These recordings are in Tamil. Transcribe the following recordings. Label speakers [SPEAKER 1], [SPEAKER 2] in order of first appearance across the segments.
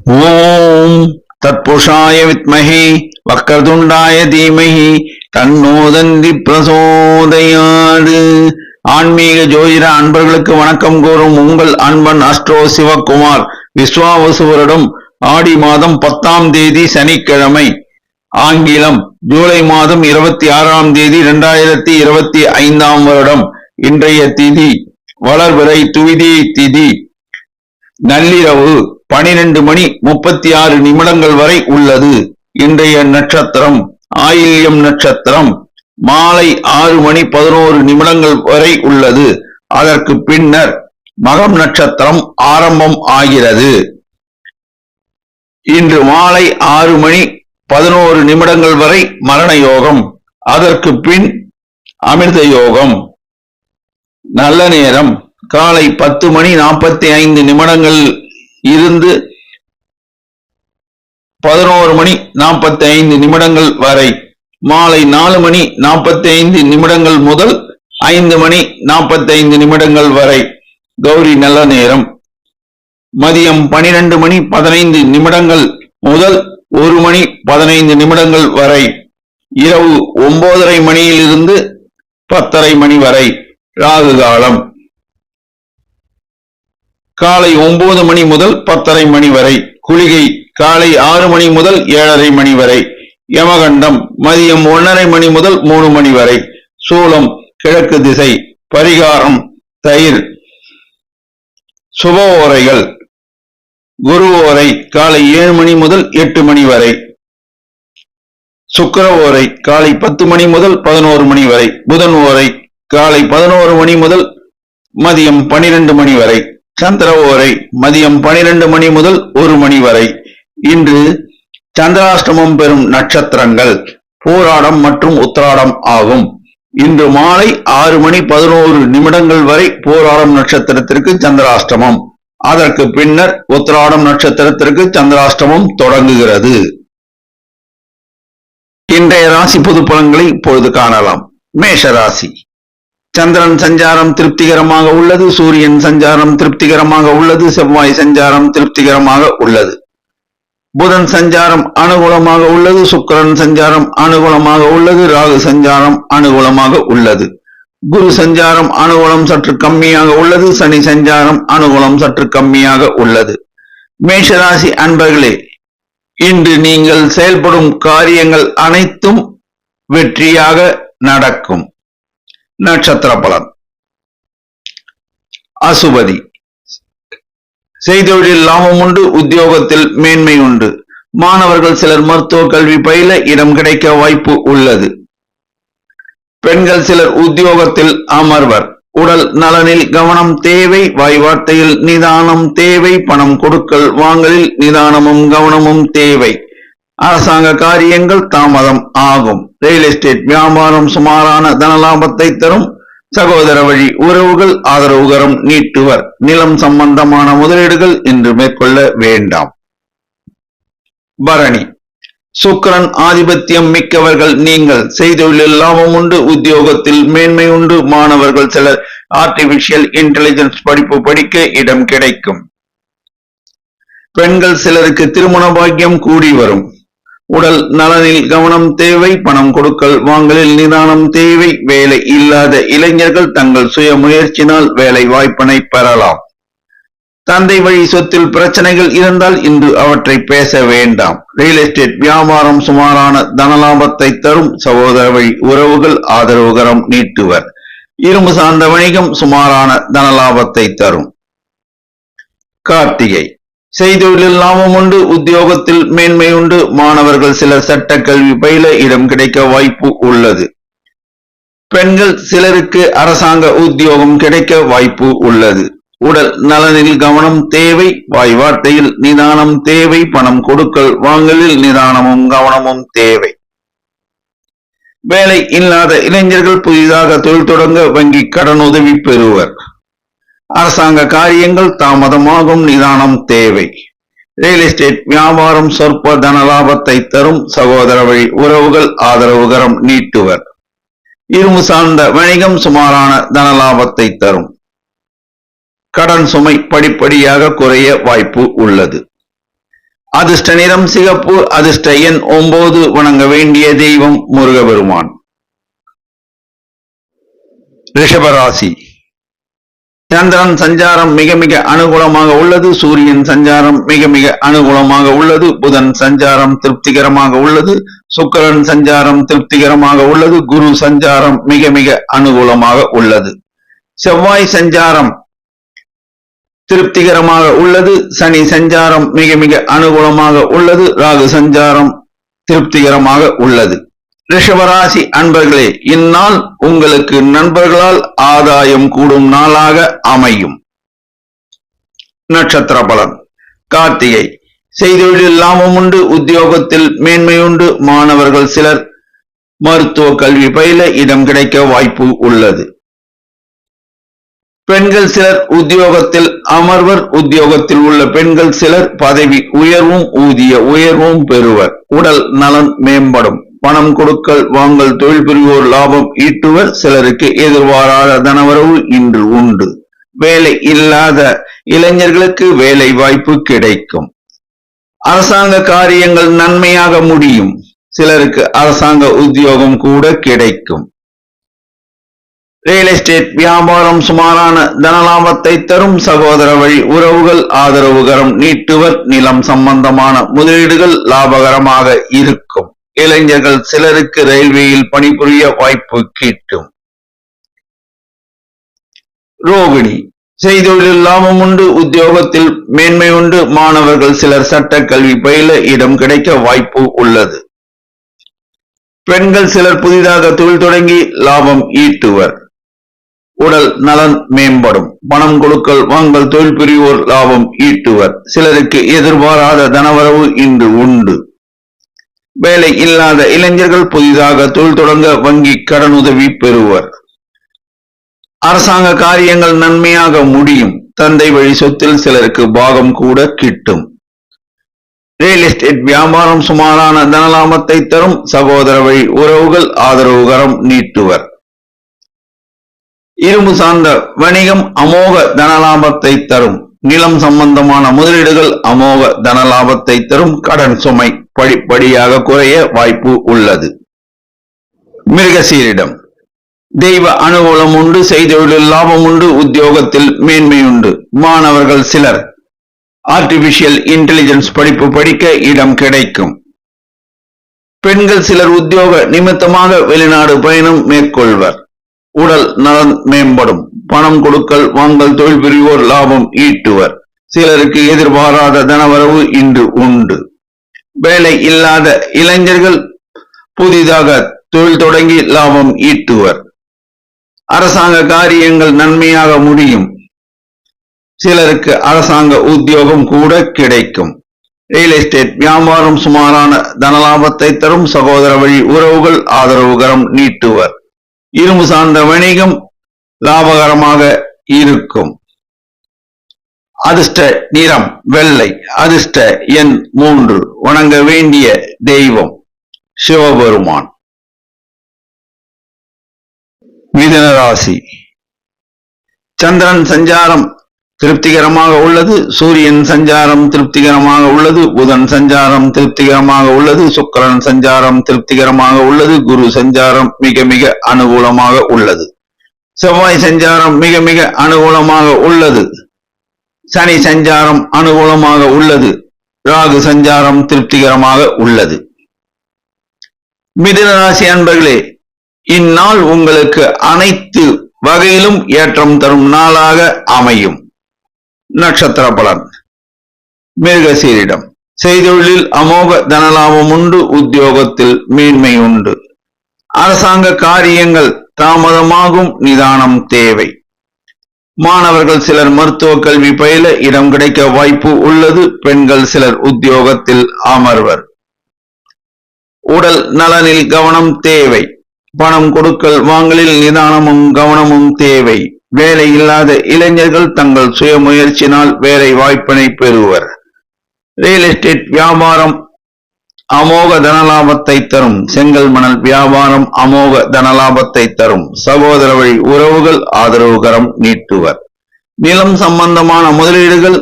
[SPEAKER 1] ஓம் தத்புருஷாய வித்மஹே வக்ரதுண்டாய தீமஹி தன்னோ தந்தி பிரசோதயாது. ஆன்மீக ஜோதிட அன்பர்களுக்கு வணக்கம் கூறும் உங்கள் அன்பன் அஸ்ட்ரோ சிவகுமார். விஸ்வாவசு வருடம் ஆடி மாதம் 10ஆம் தேதி சனிக்கிழமை, ஆங்கிலம் ஜூலை மாதம் 26ஆம் தேதி 2025ஆம் வருடம். இன்றைய திதி வளர்பிறை துவிதியை திதி, நள்ளிரவு 12:36 வரை உள்ளது. இன்றைய நட்சத்திரம் ஆயில்யம் நட்சத்திரம், மாலை 6:11 வரை உள்ளது. அதற்கு பின்னர் மகம் நட்சத்திரம் ஆரம்பம் ஆகிறது. இன்று மாலை 6:11 வரை மரண யோகம், அதற்கு பின் அமிர்த யோகம். நல்ல நேரம் காலை 10:45 இருந்து 11:45 வரை, மாலை 4:45 முதல் 5:45 வரை கௌரி நல்ல நேரம். மதியம் 12:15 முதல் 1:15 வரை, இரவு 9:30 10:30 வரை ராகு காலம். காலை 9 முதல் 10:30 வரை, குளிகை காலை 6 முதல் 7:30 வரை, யமகண்டம் மதியம் 1:30 முதல் 3 வரை, சூலம் கிழக்கு திசை, பரிகாரம் தயிர். சுப ஓரைகள்: குரு ஓரை காலை 7 முதல் 8 வரை, சுக்கிர ஓரை காலை 10 முதல் 11 வரை, புதன் ஓரை காலை 11 முதல் மதியம் 12 வரை, சந்திர ஓரை மதியம் 12 முதல் 1 வரை. இன்று சந்திராஷ்டமம் பெறும் நட்சத்திரங்கள் பூராடம் மற்றும் உத்திராடம் ஆகும். இன்று மாலை 6:11 வரை பூராடம் நட்சத்திரத்திற்கு சந்திராஷ்டமம், அதற்கு பின்னர் உத்திராடம் நட்சத்திரத்திற்கு சந்திராஷ்டமம் தொடங்குகிறது. இன்றைய ராசி பொது பலன்களை இப்பொழுது காணலாம். மேஷ ராசி: சந்திரன் சஞ்சாரம் திருப்திகரமாக உள்ளது. சூரியன் சஞ்சாரம் திருப்திகரமாக உள்ளது. செவ்வாய் சஞ்சாரம் திருப்திகரமாக உள்ளது. புதன் சஞ்சாரம் அனுகூலமாக உள்ளது. சுக்கிரன் சஞ்சாரம் அனுகூலமாக உள்ளது. ராகு சஞ்சாரம் அனுகூலமாக உள்ளது. குரு சஞ்சாரம் அனுகூலம் சற்று கம்மியாக உள்ளது. சனி சஞ்சாரம் அனுகூலம் சற்று கம்மியாக உள்ளது. மேஷராசி அன்பர்களே, இன்று நீங்கள் செயல்படும் காரியங்கள் அனைத்தும் வெற்றியாக நடக்கும். நட்சத்திர பலன்: அசுபதி. செய்தொழில் லாபம் உண்டு. உத்தியோகத்தில் மேன்மை உண்டு. மாணவர்கள் சிலர் மருத்துவ கல்வி பயில இடம் கிடைக்க வாய்ப்பு உள்ளது. பெண்கள் சிலர் உத்தியோகத்தில் அமர்வர். உடல் நலனில் கவனம் தேவை. வாய் வார்த்தையில் நிதானம் தேவை. பணம் கொடுக்கல் வாங்கலில் நிதானமும் கவனமும் தேவை. அரசாங்க காரியங்கள் தாமதம் ஆகும். ரியல் எஸ்டேட் வியாபாரம் சுமாரான தனலாபத்தை தரும். சகோதர வழி உறவுகள் ஆதரவுகரம் நீட்டுவர். நிலம் சம்பந்தமான முதலீடுகள் இன்று மேற்கொள்ள வேண்டாம். பரணி. சுக்கிரன் ஆதிபத்தியம் மிக்கவர்கள் நீங்கள். செய்தொழில் லாபம் உண்டு. உத்தியோகத்தில் மேன்மை உண்டு. மாணவர்கள் சிலர் ஆர்டிபிஷியல் இன்டெலிஜென்ஸ் படிப்பு படிக்க இடம் கிடைக்கும். பெண்கள் சிலருக்கு திருமண பாக்கியம் கூடி வரும். உடல் நலனில் கவனம் தேவை. பணம் கொடுக்கல் வாங்கலில் நிதானம் தேவை. வேலை இல்லாத இளைஞர்கள் தங்கள் சுய முயற்சினால் வேலை வாய்ப்பினை பெறலாம். தந்தை வழி சொத்தில் பிரச்சனைகள் இருந்தால் இன்று அவற்றை பேச வேண்டாம். ரியல் எஸ்டேட் வியாபாரம் சுமாரான தனலாபத்தை தரும். சகோதர வழி உறவுகள் ஆதரவுகரம் நீட்டுவர். இரும்பு சார்ந்த வணிகம் சுமாரான தனலாபத்தை தரும். கார்த்திகை. செய்தொழில் லாபம் உண்டு. உத்தியோகத்தில் மேன்மை உண்டு. மாணவர்கள் சிலர் சட்ட கல்வி பயில இடம் கிடைக்க வாய்ப்பு உள்ளது. பெண்கள் சிலருக்கு அரசாங்க உத்தியோகம் கிடைக்க வாய்ப்பு உள்ளது. உடல் நலனில் கவனம் தேவை. வாய் வார்த்தையில் நிதானம் தேவை. பணம் கொடுக்கல் வாங்கலில் நிதானமும் கவனமும் தேவை. வேலை இல்லாத இளைஞர்கள் புதிதாக தொழில் தொடங்க வங்கி கடன் உதவி பெறுவர். அரசாங்க காரியங்கள் தாமதமாகும். நிதானம் தேவை. ரியல் எஸ்டேட் வியாபாரம் சொற்ப தனலாபத்தை தரும். சகோதர வழி உறவுகள் ஆதரவுகரம் நீட்டுவர். இரும்பு சார்ந்த வணிகம் சுமாரான தனலாபத்தை தரும். கடன் சுமை படிப்படியாக குறைய வாய்ப்பு உள்ளது. அதிர்ஷ்ட நிறம் சிகப்பு. அதிர்ஷ்ட எண் 9. வணங்க வேண்டிய தெய்வம் முருகபெருமான். ரிஷபராசி. சந்திரன் சஞ்சாரம் மிக மிக அனுகூலமாக உள்ளது. சூரியன் சஞ்சாரம் மிக மிக அனுகூலமாக உள்ளது. புதன் சஞ்சாரம் திருப்திகரமாக உள்ளது. சுக்கிரன் சஞ்சாரம் திருப்திகரமாக உள்ளது. குரு சஞ்சாரம் மிக மிக அனுகூலமாக உள்ளது. செவ்வாய் சஞ்சாரம் திருப்திகரமாக உள்ளது. சனி சஞ்சாரம் மிக மிக அனுகூலமாக உள்ளது. ராகு சஞ்சாரம் திருப்திகரமாக உள்ளது. ரிஷபராசி அன்பர்களே, இந்நாள் உங்களுக்கு நண்பர்களால் ஆதாயம் கூடும் நாளாக அமையும். நட்சத்திர பலன். கார்த்திகை. செய்தொழிலில் லாபம் உண்டு. உத்தியோகத்தில் மேன்மை உண்டு. மாணவர்கள் சிலர் மருத்துவ கல்வி பயில இடம் கிடைக்க வாய்ப்பு உள்ளது. பெண்கள் சிலர் உத்தியோகத்தில் அமர்வர். உத்தியோகத்தில் உள்ள பெண்கள் சிலர் பதவி உயர்வும் ஊதிய உயர்வும் பெறுவர். உடல் நலன் மேம்படும். பணம் கொடுக்கல் வாங்கல் தொழில் புரிவோர் லாபம் ஈட்டுவர். சிலருக்கு எதிர்பாராத தனவரவு இன்று உண்டு. வேலை இல்லாத இளைஞர்களுக்கு வேலை வாய்ப்பு கிடைக்கும். அரசாங்க காரியங்கள் நன்மையாக முடியும். சிலருக்கு அரசாங்க உத்தியோகம் கூட கிடைக்கும். ரியல் எஸ்டேட் வியாபாரம் சுமாரான தனலாபத்தை தரும். சகோதர வழி உறவுகள் ஆதரவுகரம் நீட்டுவர். நிலம் சம்பந்தமான முதலீடுகள் லாபகரமாக இருக்கும். இளைஞர்கள் சிலருக்கு ரயில்வேயில் பணிபுரிய வாய்ப்பு கிட்டும். ரோகிணி. செய்தொழிலில் லாபம் உண்டு. உத்தியோகத்தில் மேன்மை உண்டு. மாணவர்கள் சிலர் சட்ட கல்வி பயில இடம் கிடைக்க வாய்ப்பு உள்ளது. பெண்கள் சிலர் புதிதாக தொழில் தொடங்கி லாபம் ஈட்டுவர். உடல் நலன் மேம்படும். பணம் கொடுக்கல் வாங்கல் தொழில் புரிவோர் லாபம் ஈட்டுவர். சிலருக்கு எதிர்பாராத தனவரவு இன்று உண்டு. வேலை இல்லாத இளைஞர்கள் புதிதாக தொழில் தொடங்க வங்கி கடனுதவி பெறுவர். அரசாங்க காரியங்கள் நன்மையாக முடியும். தந்தை வழி சொத்தில் சிலருக்கு பாகம் கூட கிட்டும். ரியல் எஸ்டேட் வியாபாரம் சுமாரான தனலாபத்தை தரும். சகோதர வழி உறவுகள் ஆதரவுகரம் நீட்டுவர். இரும்பு சார்ந்த வணிகம் அமோக தனலாபத்தை தரும். நிலம் சம்பந்தமான முதலீடுகள் அமோக தனலாபத்தை தரும். கடன் சுமை படிப்படியாக குறைய வாய்ப்பு உள்ளது. மிருகசீரிடம். தெய்வ அனுகூலம் உண்டு. செய்தொழிலில் லாபம் உண்டு. உத்தியோகத்தில் மேன்மை உண்டு. மாணவர்கள் சிலர் ஆர்டிபிஷியல் இன்டெலிஜென்ஸ் படிப்பு படிக்க இடம் கிடைக்கும். பெண்கள் சிலர் உத்தியோக நிமித்தமாக வெளிநாடு பயணம் மேற்கொள்வர். உடல் நலன் மேம்படும். பணம் கொடுக்கல் வாங்கல் தொழில் புரிவோர் லாபம் ஈட்டுவர். சிலருக்கு எதிர்பாராத தனவரவு இன்று உண்டு. வேலை இல்லாத இளைஞர்கள் புதிதாக தொழில் தொடங்கி லாபம் ஈட்டுவர். அரசாங்க காரியங்கள் நன்மையாக முடியும். சிலருக்கு அரசாங்க உத்தியோகம் கூட கிடைக்கும். ரியல் எஸ்டேட் வியாபாரம் சுமாரான தனலாபத்தை தரும். சகோதர வழி உறவுகள் ஆதரவுகரம் நீட்டுவர். இரும்பு சார்ந்த வணிகம் லாபகரமாக இருக்கும். அதிர்ஷ்ட நிறம் வெள்ளை. அதிர்ஷ்ட எண் 3. வணங்க வேண்டிய தெய்வம் சிவபெருமான். மிதுன ராசி. சந்திரன் சஞ்சாரம் திருப்திகரமாக உள்ளது. சூரியன் சஞ்சாரம் திருப்திகரமாக உள்ளது. புதன் சஞ்சாரம் திருப்திகரமாக உள்ளது. சுக்கிரன் சஞ்சாரம் திருப்திகரமாக உள்ளது. குரு சஞ்சாரம் மிக மிக அனுகூலமாக உள்ளது. செவ்வாய் சஞ்சாரம் மிக மிக அனுகூலமாக உள்ளது. சனி சஞ்சாரம் அனுகூலமாக உள்ளது. ராகு சஞ்சாரம் திருப்திகரமாக உள்ளது. மிதுன ராசி அன்பர்களே, இந்நாள் உங்களுக்கு அனைத்து வகையிலும் ஏற்றம் தரும் நாளாக அமையும். நட்சத்திர பலன். மிருகசீரிடம். செய்தொழிலில் அமோக தனலாபம் உண்டு. உத்தியோகத்தில் மேன்மை உண்டு. அரசாங்க காரியங்கள் தாமதமாகும். நிதானம் தேவை. மாணவர்கள் சிலர் மருத்துவ கல்வி பயில இடம் கிடைக்க வாய்ப்பு உள்ளது. பெண்கள் சிலர் உத்தியோகத்தில் அமர்வர். உடல் நலனில் கவனம் தேவை. பணம் கொடுக்கல் வாங்கலில் நிதானமும் கவனமும் தேவை. வேலை இல்லாத இளைஞர்கள் தங்கள் சுய முயற்சியினால் வேலை வாய்ப்பினை பெறுவர். ரியல் எஸ்டேட் வியாபாரம் அமோக தனலாபத்தை தரும். செங்கல் மணல் வியாபாரம் அமோக தனலாபத்தை தரும். சகோதர வழி உறவுகள் ஆதரவுகரம் நீட்டுவர். நிலம் சம்பந்தமான முதலீடுகள்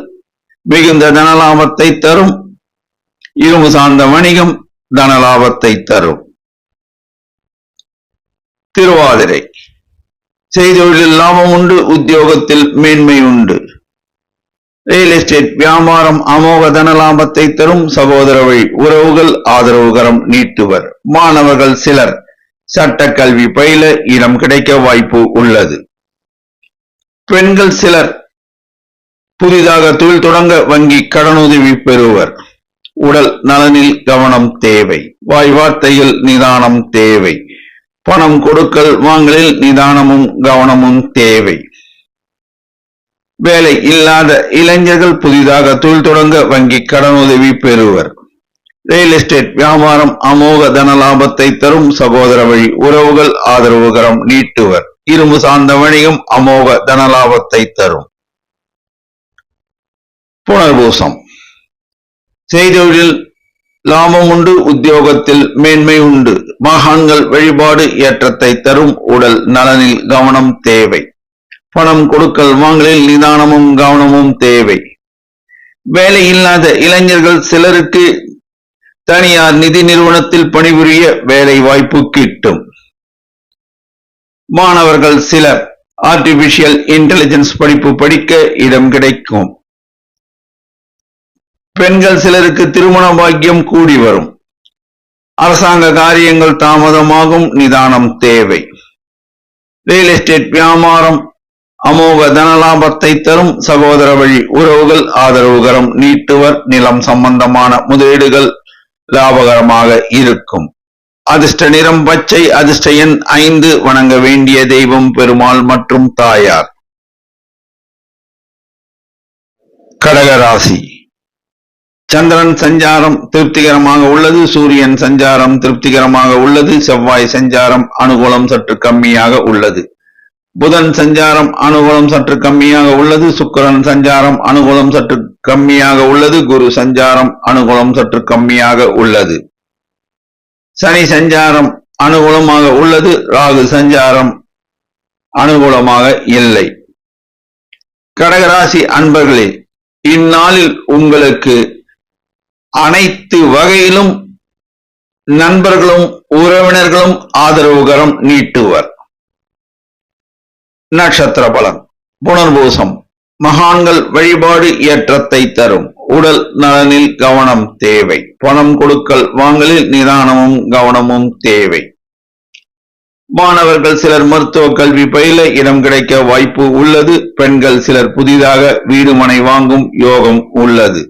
[SPEAKER 1] மிகுந்த தனலாபத்தை தரும். இரும்பு சார்ந்த வணிகம் தன லாபத்தை தரும். திருவாதிரை செய்தொழிலில் லாபம் உண்டு, உத்தியோகத்தில் மேன்மை உண்டு. ரியல் எஸ்டேட் வியாபாரம் அமோக தன லாபத்தை தரும். சகோதர வழி உறவுகள் ஆதரவுகரம் நீட்டுவர். மாணவர்கள் சிலர் சட்ட கல்வி பயில இடம் கிடைக்க வாய்ப்பு உள்ளது. பெண்கள் சிலர் புதிதாக தொழில் தொடங்க வங்கி கடனுதவி பெறுவர். உடல் நலனில் கவனம் தேவை. வாய் வார்த்தையில் நிதானம் தேவை. பணம் கொடுக்கல் வாங்கலில் நிதானமும் கவனமும் தேவை. வேலை இல்லாத இளைஞர்கள் புதிதாக தொழில் தொடங்க வங்கி கடனுதவி பெறுவர். ரியல் எஸ்டேட் வியாபாரம் அமோக தன லாபத்தை தரும். சகோதர வழி உறவுகள் ஆதரவுகரம் நீட்டுவர். இரும்பு சார்ந்த வணிகம் அமோக தன லாபத்தை தரும். புனர்பூசம் செய்தொழிலில் லாபம் உண்டு, உத்தியோகத்தில் மேன்மை உண்டு. மகான்கள் வழிபாடு ஏற்றத்தை தரும். உடல் நலனில் கவனம் தேவை. பணம் கொடுக்கல் வாங்கலில் நிதானமும் கவனமும் தேவை. வேலை இல்லாத இளைஞர்கள் சிலருக்கு தனியார் நிதி நிறுவனத்தில் பணிபுரிய வேலை வாய்ப்பு கிட்டும். மாணவர்கள் சிலர் ஆர்டிபிஷியல் இன்டெலிஜென்ஸ் படிப்பு படிக்க இடம் கிடைக்கும். பெண்கள் சிலருக்கு திருமண பாக்கியம் கூடி வரும். அரசாங்க காரியங்கள் தாமதமாகும், நிதானம் தேவை. ரியல் எஸ்டேட் வியாபாரம் அமோக தன லாபத்தை தரும். சகோதர வழி உறவுகள் ஆதரவுகரம் நீட்டுவர். நிலம் சம்பந்தமான முதலீடுகள் லாபகரமாக இருக்கும். அதிர்ஷ்ட நிறம் பச்சை. அதிர்ஷ்ட எண் 5. வணங்க வேண்டிய தெய்வம் பெருமாள் மற்றும் தாயார். கடகராசி சந்திரன் சஞ்சாரம் திருப்திகரமாக உள்ளது. சூரியன் சஞ்சாரம் திருப்திகரமாக உள்ளது. செவ்வாய் சஞ்சாரம் அனுகூலம் சற்று கம்மியாக உள்ளது. புதன் சஞ்சாரம் அனுகூலம் சற்று கம்மியாக உள்ளது. சுக்கிரன் சஞ்சாரம் அனுகூலம் சற்று கம்மியாக உள்ளது. குரு சஞ்சாரம் அனுகூலம் சற்று கம்மியாக உள்ளது. சனி சஞ்சாரம் அனுகூலமாக உள்ளது. ராகு சஞ்சாரம் அனுகூலமாக இல்லை. கடகராசி அன்பர்களே, இந்நாளில் உங்களுக்கு அனைத்து வகையிலும் நண்பர்களும் உறவினர்களும் ஆதரவுகரம் நீட்டுவர். நட்சத்திர பலன் புனர்பூசம் மகான்கள் வழிபாடு ஏற்றத்தை தரும். உடல் நலனில் கவனம் தேவை. பணம் கொடுக்கல் வாங்கலில் நிதானமும் கவனமும் தேவை. மாணவர்கள் சிலர் மருத்துவ கல்வி பயில இடம் கிடைக்க வாய்ப்பு உள்ளது. பெண்கள் சிலர் புதிதாக வீடு மனை வாங்கும் யோகம் உள்ளது.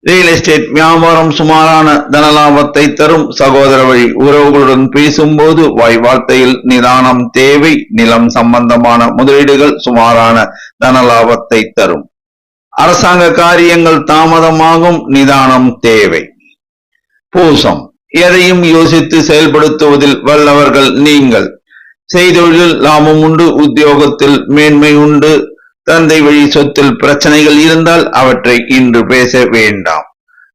[SPEAKER 1] ரியல் எஸ்டேட் வியாபாரம் சுமாரான தனலாபத்தை தரும். சகோதர வழி உறவுகளுடன் பேசும்போது வாய் வார்த்தையில் நிதானம் தேவை. நிலம் சம்பந்தமான முதலீடுகள் சுமாரான தனலாபத்தை தரும். அரசாங்க காரியங்கள் தாமதமாகும், நிதானம் தேவை. பூசம் எதையும் யோசித்து செயல்படுத்துவதில் வல்லவர்கள் நீங்கள். செய்தொழிலில் லாபம் உண்டு, உத்தியோகத்தில் மேன்மை உண்டு. தந்தை வழி சொத்தில் பிரச்சனைகள் இருந்தால் அவற்றை இன்று பேச வேண்டாம்.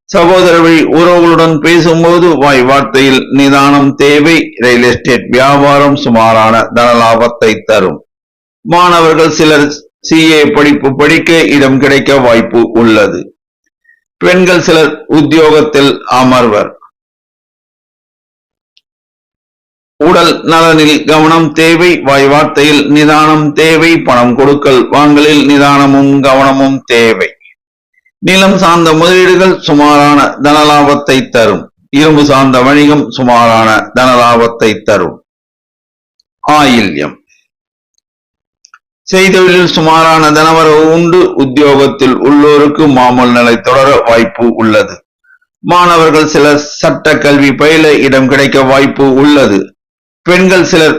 [SPEAKER 1] சகோதர வழி உறவுகளுடன் பேசும்போது வாய் வார்த்தையில் நிதானம் தேவை. ரியல் எஸ்டேட் வியாபாரம் சுமாரான தனலாபத்தை தரும். மாணவர்கள் சிலர் CA படிப்பு படிக்க இடம் கிடைக்க வாய்ப்பு உள்ளது. பெண்கள் சிலர் உத்தியோகத்தில் அமர்வர். உடல் நலனில் கவனம் தேவை. வாய் வார்த்தையில் நிதானம் தேவை. பணம் கொடுக்கல் வாங்கலில் நிதானமும் கவனமும் தேவை. நிலம் சார்ந்த முதலீடுகள் சுமாரான தனலாபத்தை தரும். இரும்பு சார்ந்த வணிகம் சுமாரான தனலாபத்தை தரும். ஆயில்யம் செய்தொழிலில் சுமாரான தனவரவு உண்டு. உத்தியோகத்தில் உள்ளோருக்கு மாமூல் நிலை தொடர வாய்ப்பு உள்ளது. மாணவர்கள் சிலர் சட்ட கல்வி பயில இடம் கிடைக்க வாய்ப்பு உள்ளது. பெண்கள் சிலர்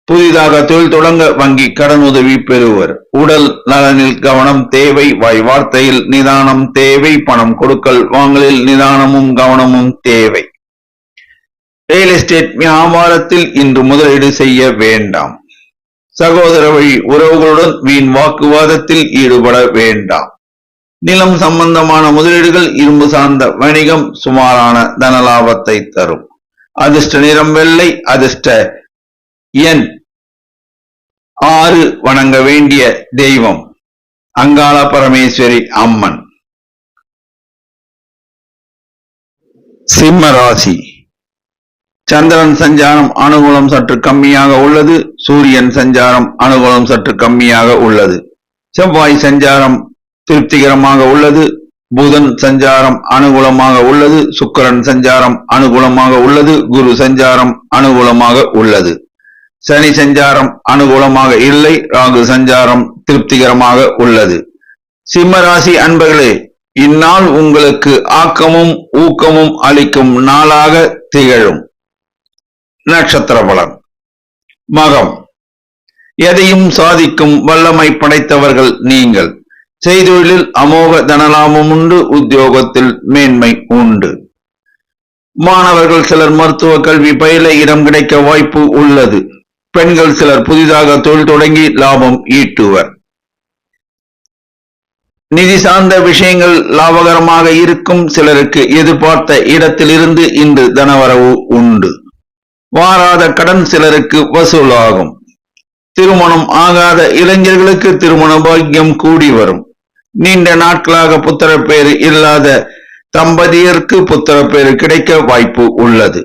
[SPEAKER 1] புதிதாக தொழில் தொடங்க வங்கி கடனுதவி பெறுவர். உடல் நலனில் கவனம் தேவை. வாய் வார்த்தையில் நிதானம் தேவை. பணம் கொடுக்கல் வாங்கலில் நிதானமும் கவனமும் தேவை. ரியல் எஸ்டேட் வியாபாரத்தில் இன்று முதலீடு செய்ய வேண்டாம். சகோதர வழி உறவுகளுடன் வீண் வாக்குவாதத்தில் ஈடுபட வேண்டாம். நிலம் சம்பந்தமான முதலீடுகள் இரும்பு சார்ந்த வணிகம் சுமாரான தனலாபத்தை தரும். அதிர்ஷ்ட நிறம் வெள்ளை. அதிர்ஷ்ட எண் 6. வணங்க வேண்டிய தெய்வம் அங்காள பரமேஸ்வரி அம்மன். சிம்ம ராசி. சந்திரன் சஞ்சாரம் அனுகூலம் சற்று கம்மியாக உள்ளது. சூரியன் சஞ்சாரம் அனுகூலம் சற்று கம்மியாக உள்ளது. செவ்வாய் சஞ்சாரம் திருப்திகரமாக உள்ளது. புதன் சஞ்சாரம் அனுகூலமாக உள்ளது. சுக்கிரன் சஞ்சாரம் அனுகூலமாக உள்ளது. குரு சஞ்சாரம் அனுகூலமாக உள்ளது. சனி சஞ்சாரம் அனுகூலமாக இல்லை. ராகு சஞ்சாரம் திருப்திகரமாக உள்ளது. சிம்மராசி அன்பர்களே, இந்நாள் உங்களுக்கு ஆக்கமும் ஊக்கமும் அளிக்கும் நாளாக திகழும். நட்சத்திர பலன். மகம். எதையும் சாதிக்கும் வல்லமை படைத்தவர்கள் நீங்கள். செய்தொழிலில் அமோக தனலாபம் உண்டு. உத்தியோகத்தில் மேன்மை உண்டு. மாணவர்கள் சிலர் மருத்துவ கல்வி பயில இடம் கிடைக்க வாய்ப்பு உள்ளது. பெண்கள் சிலர் புதிதாக தொழில் தொடங்கி லாபம் ஈட்டுவர். நிதி சார்ந்த விஷயங்கள் லாபகரமாக இருக்கும். சிலருக்கு எதிர்பார்த்த இடத்திலிருந்து இன்று தனவரவு உண்டு. வாராத கடன் சிலருக்கு வசூலாகும். திருமணம் ஆகாத இளைஞர்களுக்கு திருமண பாக்கியம் கூடி வரும். நீண்ட நாட்களாக புத்திரப்பேறு இல்லாத தம்பதியருக்கு புத்திரப்பேறு கிடைக்க வாய்ப்பு உள்ளது.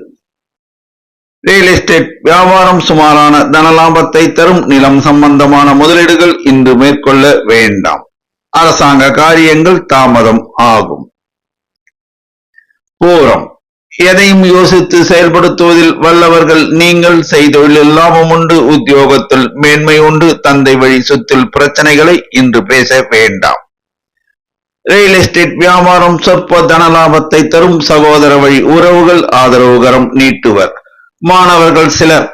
[SPEAKER 1] ரியல் எஸ்டேட் வியாபாரம் சுமாரான தனலாபத்தை தரும். நிலம் சம்பந்தமான முதலீடுகள் இன்று மேற்கொள்ள வேண்டாம். அரசாங்க காரியங்கள் தாமதம் ஆகும். பூரம். எதையும் யோசித்து செயல்படுத்துவதில் வல்லவர்கள் நீங்கள். செய்தொழிலில் லாபம் உண்டு. உத்தியோகத்தில் மேன்மை உண்டு. தந்தை வழி சொத்தில் பிரச்சனைகளை இன்று பேச வேண்டாம். ரியல் எஸ்டேட் வியாபாரம் சொற்ப தனலாபத்தை தரும். சகோதர வழி உறவுகள் ஆதரவுகரம் நீட்டுவர். மாணவர்கள் சிலர்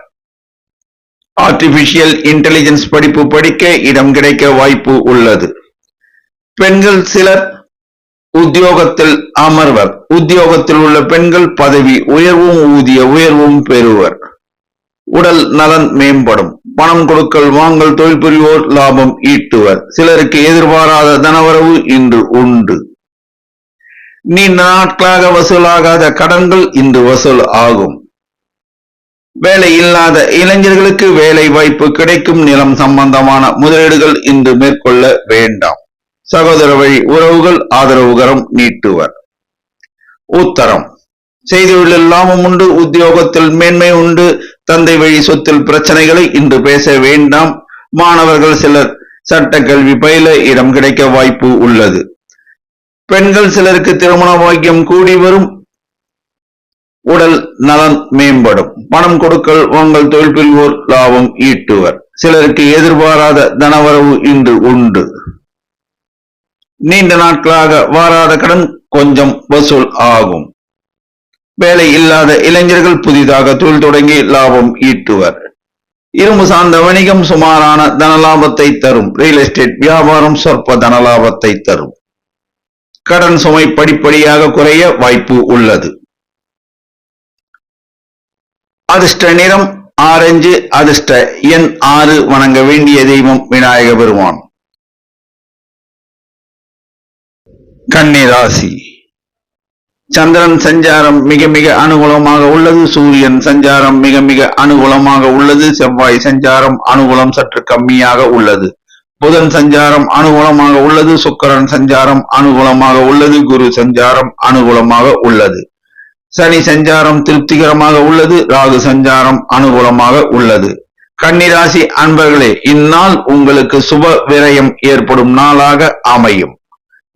[SPEAKER 1] ஆர்டிபிஷியல் இன்டெலிஜென்ஸ் படிப்பு படிக்க இடம் கிடைக்க வாய்ப்பு உள்ளது. பெண்கள் சிலர் உத்தியோகத்தில் அமர்வர். உத்தியோகத்தில் உள்ள பெண்கள் பதவி உயர்வும் ஊதிய உயர்வும் பெறுவர். உடல் நலன் மேம்படும். பணம் கொடுக்கல் வாங்கல் தொழில் புரிவோர் லாபம் ஈட்டுவர். சிலருக்கு எதிர்பாராத தனவரவு இன்று உண்டு. நீண்ட நாட்களாக வசூலாகாத கடன்கள் இன்று வசூல் ஆகும். வேலை இல்லாத இளைஞர்களுக்கு வேலை வாய்ப்பு கிடைக்கும். நிலம் சம்பந்தமான முதலீடுகள் இன்று மேற்கொள்ள வேண்டாம். சகோதர வழி உறவுகள் ஆதரவுகரம் நீட்டுவர். உத்தரம். செய்தொழிலில் லாபம் உண்டு. உத்தியோகத்தில் மேன்மை உண்டு. தந்தை வழி சொத்தில் பிரச்சனைகளை இன்று பேச வேண்டாம். மாணவர்கள் சிலர் சட்ட கல்வி பயில இடம் கிடைக்க வாய்ப்பு உள்ளது. பெண்கள் சிலருக்கு திருமண பாக்கியம் கூடி வரும். உடல் நலன் மேம்படும். பணம் கொடுக்கல் வாங்கல் தொழில் புரிவோர் லாபம் ஈட்டுவர். சிலருக்கு எதிர்பாராத தனவரவு இன்று உண்டு. நீண்ட நாட்களாக வாராத கடன் கொஞ்சம் வசூல் ஆகும். வேலை இல்லாத இளைஞர்கள் புதிதாக தொழில் தொடங்கி லாபம் ஈட்டுவர். இரும்பு சார்ந்த வணிகம் சுமாரான தனலாபத்தை தரும். ரியல் எஸ்டேட் வியாபாரம் சொற்ப தனலாபத்தை தரும். கடன் சுமை படிப்படியாக குறைய வாய்ப்பு உள்ளது. அதிர்ஷ்ட நிறம் ஆரஞ்சு. அதிர்ஷ்ட எண் 6. வணங்க வேண்டிய தெய்வம் விநாயக பெருமான். கன்னி ராசி. சந்திரன் சஞ்சாரம் மிக மிக அனுகூலமாக உள்ளது. சூரியன் சஞ்சாரம் மிக மிக அனுகூலமாக உள்ளது. செவ்வாய் சஞ்சாரம் அனுகூலம் சற்று கம்மியாக உள்ளது. புதன் சஞ்சாரம் அனுகூலமாக உள்ளது. சுக்கிரன் சஞ்சாரம் அனுகூலமாக உள்ளது. குரு சஞ்சாரம் அனுகூலமாக உள்ளது. சனி சஞ்சாரம் திருப்திகரமாக உள்ளது. ராகு சஞ்சாரம் அனுகூலமாக உள்ளது. கன்னிராசி அன்பர்களே, இந்நாள் உங்களுக்கு சுப விரயம் ஏற்படும் நாளாக அமையும்.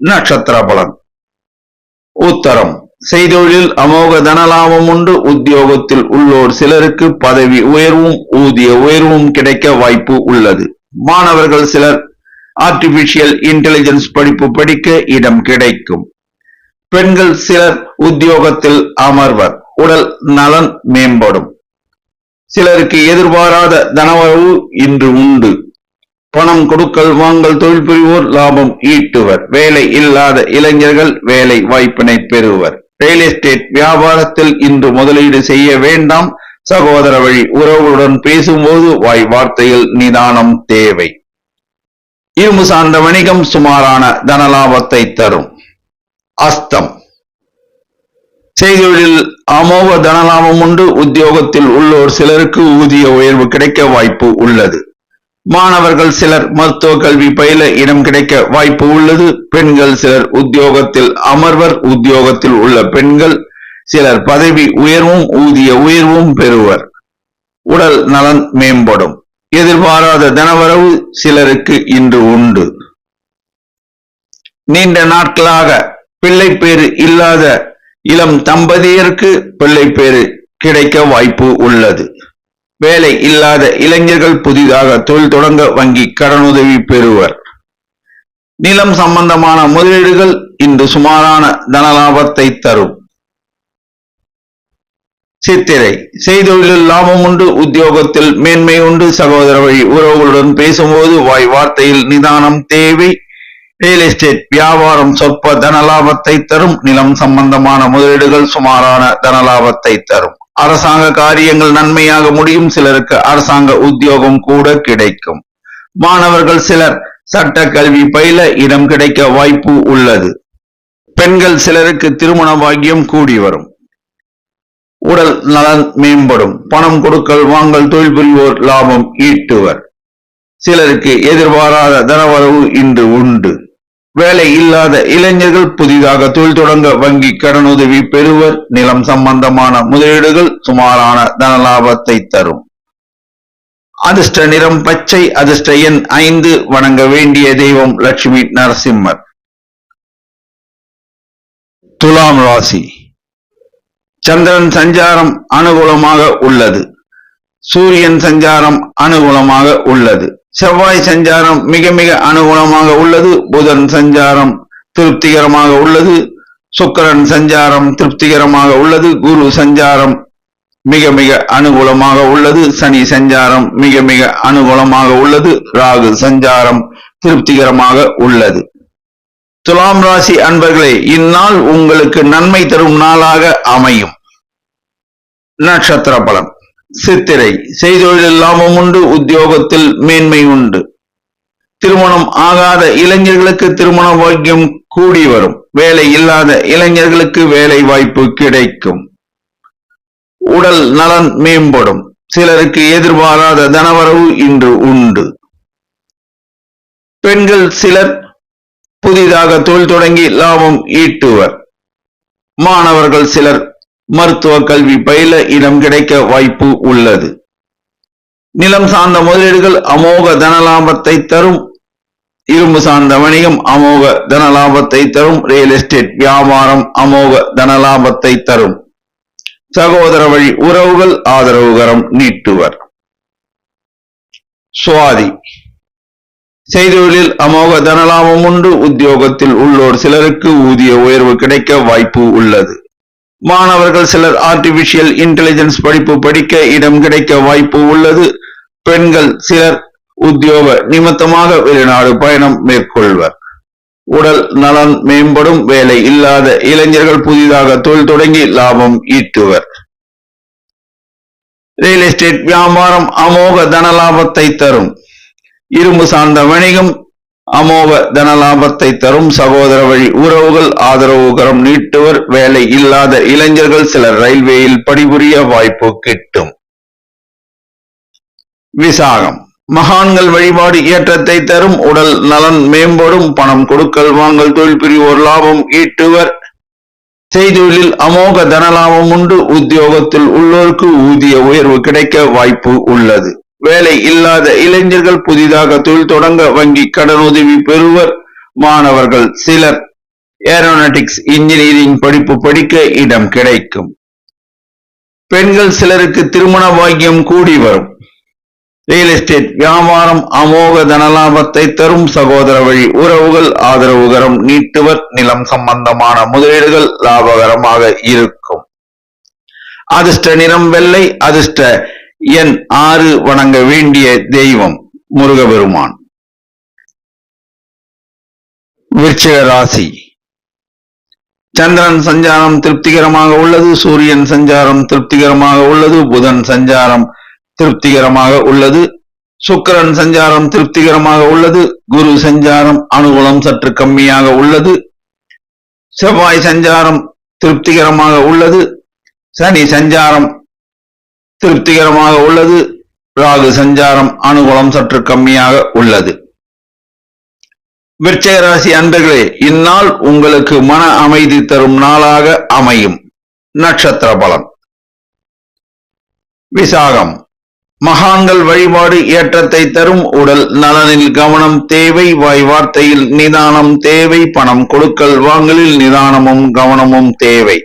[SPEAKER 1] நட்சத்திர பலன். உத்தரம். செய்தொழிலில் அமோக தனலாபம் உண்டு. உத்தியோகத்தில் உள்ளோர் சிலருக்கு பதவி உயர்வும் ஊதிய உயர்வும் கிடைக்க வாய்ப்பு உள்ளது. மாணவர்கள் சிலர் ஆர்டிபிஷியல் இன்டெலிஜென்ஸ் படிப்பு படிக்க இடம் கிடைக்கும். பெண்கள் சிலர் உத்தியோகத்தில் அமர்வர். உடல் நலன் மேம்படும். சிலருக்கு எதிர்பாராத தனவரவு இன்று உண்டு. பணம் கொடுக்கல் வாங்கல் தொழில் புரிவோர் லாபம் ஈட்டுவர். வேலை இல்லாத இளைஞர்கள் வேலை வாய்ப்பினை பெறுவர். ரியல் எஸ்டேட் வியாபாரத்தில் இன்று முதலீடு செய்ய வேண்டாம். சகோதர வழி உறவுடன் பேசும்போது வாய் வார்த்தையில் நிதானம் தேவை. இரும்பு சார்ந்த வணிகம் சுமாரான தனலாபத்தை தரும். அஸ்தம். செய்தொழிலில் அமோக தனலாபம் உண்டு. உத்தியோகத்தில் உள்ளோர் சிலருக்கு ஊதிய உயர்வு கிடைக்க வாய்ப்பு உள்ளது. மாணவர்கள் சிலர் மருத்துவ கல்வி பயில இடம் கிடைக்க வாய்ப்பு உள்ளது. பெண்கள் சிலர் உத்தியோகத்தில் அமர்வர். உத்தியோகத்தில் உள்ள பெண்கள் சிலர் பதவி உயர்வும் ஊதிய உயர்வும் பெறுவர். உடல் நலன் மேம்படும். எதிர்பாராத தனவரவு சிலருக்கு இன்று உண்டு. நீண்ட நாட்களாக பிள்ளைப்பேறு இல்லாத இளம் தம்பதியருக்கு பிள்ளைப்பேறு கிடைக்க வாய்ப்பு உள்ளது. வேலை இல்லாத இளைஞர்கள் புதிதாக தொழில் தொடங்க வங்கி கடனுதவி பெறுவர். நிலம் சம்பந்தமான முதலீடுகள் இன்று சுமாரான தனலாபத்தை தரும். சித்திரை செய்தொழிலில் லாபம் உண்டு. உத்தியோகத்தில் மேன்மை உண்டு. சகோதர வழி உறவுகளுடன் பேசும்போது வாய் வார்த்தையில் நிதானம் தேவை. ரியல் எஸ்டேட் வியாபாரம் சொற்ப தனலாபத்தை தரும். நிலம் சம்பந்தமான முதலீடுகள் சுமாரான தனலாபத்தை தரும். அரசாங்க காரியங்கள் நன்மையாக முடியும். சிலருக்கு அரசாங்க உத்தியோகம் கூட கிடைக்கும். மாணவர்கள் சிலர் சட்ட கல்வி பயில இடம் கிடைக்க வாய்ப்பு உள்ளது. பெண்கள் சிலருக்கு திருமண பாக்கியம் கூடி வரும். உடல் நலன் மேம்படும். பணம் கொடுக்கல் வாங்கல் தொழில் புரிவோர் லாபம் ஈட்டுவர். சிலருக்கு எதிர்பாராத தனவரவு இன்று உண்டு. வேலை இல்லாத இளைஞர்கள் புதிதாக தொழில் தொடங்க வங்கி கடனுதவி பெறுவர். நிலம் சம்பந்தமான முதலீடுகள் சுமாரான தனலாபத்தை தரும். அதிர்ஷ்ட நிறம் பச்சை. அதிர்ஷ்ட எண் 5. வணங்க வேண்டிய தெய்வம் லட்சுமி நரசிம்மர். துலாம் ராசி. சந்திரன் சஞ்சாரம் அனுகூலமாக உள்ளது. சூரியன் சஞ்சாரம் அனுகூலமாக உள்ளது. செவ்வாய் சஞ்சாரம் மிக மிக அனுகூலமாக உள்ளது. புதன் சஞ்சாரம் திருப்திகரமாக உள்ளது. சுக்கிரன் சஞ்சாரம் திருப்திகரமாக உள்ளது. குரு சஞ்சாரம் மிக மிக அனுகூலமாக உள்ளது. சனி சஞ்சாரம் மிக மிக அனுகூலமாக உள்ளது. ராகு சஞ்சாரம் திருப்திகரமாக உள்ளது. துலாம் ராசி அன்பர்களே, இந்நாள் உங்களுக்கு நன்மை தரும் நாளாக அமையும். நட்சத்திர பலன். சித்திரை செய்தொழிலில் லாபம் உண்டு. உத்தியோகத்தில் மேன்மை உண்டு. திருமணம் ஆகாத இளைஞர்களுக்கு திருமண பாக்கியம் கூடி வரும். வேலை இல்லாத இளைஞர்களுக்கு வேலை வாய்ப்பு கிடைக்கும். உடல் நலன் மேம்படும். சிலருக்கு எதிர்பாராத தனவரவு இன்று உண்டு. பெண்கள் சிலர் புதிதாக தொழில் தொடங்கி லாபம் ஈட்டுவர். மாணவர்கள் சிலர் மருத்துவ கல்வி பயில இடம் கிடைக்க வாய்ப்பு உள்ளது. நிலம் சார்ந்த முதலீடுகள் அமோக தனலாபத்தை தரும். இரும்பு சார்ந்த வணிகம் அமோக தனலாபத்தை தரும். ரியல் எஸ்டேட் வியாபாரம் அமோக தனலாபத்தை தரும். சகோதர வழி உறவுகள் ஆதரவுகரம் நீட்டுவர். சுவாதி செய்தொழிலில் அமோக தனலாபம் உண்டு. உத்தியோகத்தில் உள்ளோர் சிலருக்கு ஊதிய உயர்வு கிடைக்க வாய்ப்பு உள்ளது. மாணவர்கள் சிலர் ஆர்டிபிஷியல் இன்டெலிஜென்ஸ் படிப்பு படிக்க இடம் கிடைக்க வாய்ப்பு உள்ளது. பெண்கள் சிலர் உத்தியோக நிமித்தமாக வெளிநாடு பயணம் மேற்கொள்வர். உடல் நலன் மேம்படும். வேலை இல்லாத இளைஞர்கள் புதிதாக தொழில் தொடங்கி லாபம் ஈட்டுவர். ரியல் எஸ்டேட் வியாபாரம் அமோக தனலாபத்தை தரும். இரும்பு சார்ந்த வணிகம் அமோக தனலாபத்தை தரும். சகோதர வழி உறவுகள் ஆதரவுகரம் நீட்டுவர். வேலை இல்லாத இளைஞர்கள் சிலர் ரயில்வேயில் பணிபுரிய வாய்ப்பு கிட்டும். விசாகம் மகான்கள் வழிபாடு ஏற்றத்தை தரும். உடல் நலன் மேம்படும். பணம் கொடுக்கல் வாங்கல் தொழில் புரிவோர் லாபம் ஈட்டுவர். செய்தொழிலில் அமோக தனலாபம் உண்டு. உத்தியோகத்தில் உள்ளோருக்கு ஊதிய உயர்வு கிடைக்க வாய்ப்பு உள்ளது. வேலை இல்லாத இளைஞர்கள் புதிதாக தொழில் தொடங்க வங்கி கடனுதவி பெறுவர். மாணவர்கள் சிலர் ஏரோநாட்டிக்ஸ் இன்ஜினியரிங் படிப்பு படிக்க இடம் கிடைக்கும். பெண்கள் சிலருக்கு திருமண பாக்கியம் கூடி வரும். ரியல் எஸ்டேட் வியாபாரம் அமோக தனலாபத்தை தரும். சகோதர வழி உறவுகள் ஆதரவுகரம் நீட்டுவர். நிலம் சம்பந்தமான முதலீடுகள் லாபகரமாக இருக்கும். அதிர்ஷ்ட நிறம் வெள்ளை. அதிர்ஷ்ட எண் 6. வணங்க வேண்டிய தெய்வம் முருகபெருமான். விருச்சிக ராசி. சந்திரன் சஞ்சாரம் திருப்திகரமாக உள்ளது. சூரியன் சஞ்சாரம் திருப்திகரமாக உள்ளது. புதன் சஞ்சாரம் திருப்திகரமாக உள்ளது. சுக்கிரன் சஞ்சாரம் திருப்திகரமாக உள்ளது. குரு சஞ்சாரம் அனுகூலம் சற்று கம்மியாக உள்ளது. செவ்வாய் சஞ்சாரம் திருப்திகரமாக உள்ளது. சனி சஞ்சாரம் திருப்திகரமாக உள்ளது. ராகு சஞ்சாரம் அனுகூலம் சற்று கம்மியாக உள்ளது. விருச்சிக ராசி அன்பர்களே, இந்நாள் உங்களுக்கு மன அமைதி தரும் நாளாக அமையும். நட்சத்திர பலன். விசாகம். மகான்கள் வழிபாடு ஏற்றத்தை தரும். உடல் நலனில் கவனம் தேவை. வாய் வார்த்தையில் நிதானம் தேவை. பணம் கொடுக்கல் வாங்கலில் நிதானமும் கவனமும் தேவை.